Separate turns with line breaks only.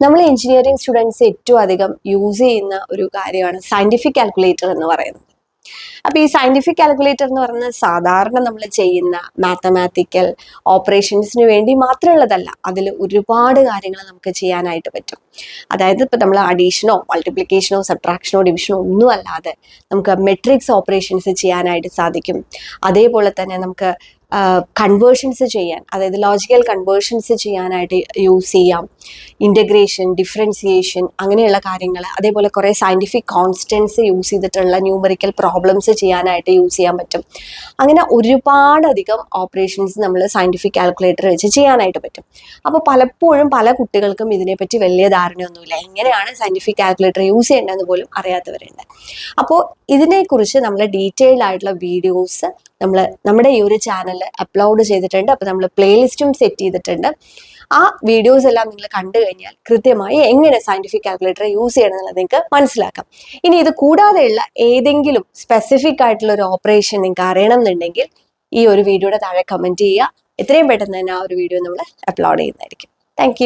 നമ്മൾ engineering students ഏറ്റവും അധികം യൂസ് ചെയ്യുന്ന ഒരു കാര്യമാണ് സയന്റിഫിക് കാൽക്കുലേറ്റർ എന്ന് പറയുന്നത്. അപ്പോൾ ഈ സയന്റിഫിക് കാൽക്കുലേറ്റർ എന്ന് പറയുന്നത് സാധാരണ നമ്മൾ ചെയ്യുന്ന മാത്തമാറ്റിക്കൽ ഓപ്പറേഷൻസിന് വേണ്ടി മാത്രമുള്ളതല്ല. അതിൽ ഒരുപാട് കാര്യങ്ങൾ നമുക്ക് ചെയ്യാനായിട്ട് പറ്റും. അതായത് ഇപ്പോൾ നമ്മൾ അഡീഷനോ മൾട്ടിപ്ലിക്കേഷനോ സബ്ട്രാക്ഷനോ ഡിവിഷനോ ഒന്നും അല്ലാതെ നമുക്ക് മെട്രിക്സ് ഓപ്പറേഷൻസ് ചെയ്യാനായിട്ട് സാധിക്കും. അതേപോലെ തന്നെ നമുക്ക് കൺവേർഷൻസ് ചെയ്യാൻ, അതായത് ലോജിക്കൽ കൺവേർഷൻസ് ചെയ്യാനായിട്ട് യൂസ് ചെയ്യാം. ഇൻ്റഗ്രേഷൻ, ഡിഫറൻസിയേഷൻ, അങ്ങനെയുള്ള കാര്യങ്ങൾ. അതേപോലെ കുറേ സയൻറ്റിഫിക് കോൺസ്റ്റൻസ് യൂസ് ചെയ്തിട്ടുള്ള ന്യൂമറിക്കൽ പ്രോബ്ലംസ് ചെയ്യാനായിട്ട് യൂസ് ചെയ്യാൻ പറ്റും. അങ്ങനെ ഒരുപാടധികം ഓപ്പറേഷൻസ് നമ്മൾ സയൻറ്റിഫിക് കാൽക്കുലേറ്റർ വെച്ച് ചെയ്യാനായിട്ട് പറ്റും. അപ്പോൾ പലപ്പോഴും പല കുട്ടികൾക്കും ഇതിനെപ്പറ്റി വലിയ ധാരണയൊന്നുമില്ല. എങ്ങനെയാണ് സയൻറ്റിഫിക് കാൽക്കുലേറ്റർ യൂസ് ചെയ്യേണ്ടതെന്ന് പോലും അറിയാത്തവരുണ്ട്. അപ്പോൾ ഇതിനെക്കുറിച്ച് നമ്മൾ ഡീറ്റെയിൽഡ് ആയിട്ടുള്ള വീഡിയോസ് നമ്മുടെ ഈ ഒരു ചാനലിൽ അപ്ലോഡ് ചെയ്തിട്ടുണ്ട്. അപ്പോൾ നമ്മൾ പ്ലേലിസ്റ്റും സെറ്റ് ചെയ്തിട്ടുണ്ട്. ആ വീഡിയോസ് എല്ലാം നിങ്ങൾ കണ്ടു കഴിഞ്ഞാൽ കൃത്യമായി എങ്ങനെ സയന്റിഫിക് കാൽക്കുലേറ്റർ യൂസ് ചെയ്യണം എന്നുള്ളത് നിങ്ങൾക്ക് മനസ്സിലാക്കാം. ഇനി ഇത് കൂടാതെയുള്ള ഏതെങ്കിലും സ്പെസിഫിക് ആയിട്ടുള്ള ഒരു ഓപ്പറേഷൻ നിങ്ങൾക്ക് അറിയണം എന്നുണ്ടെങ്കിൽ ഈ ഒരു വീഡിയോയുടെ താഴെ കമന്റ് ചെയ്യുക. എത്രയും പെട്ടെന്ന് തന്നെ ആ ഒരു വീഡിയോ നമ്മൾ അപ്ലോഡ് ചെയ്യുന്നതായിരിക്കും. താങ്ക്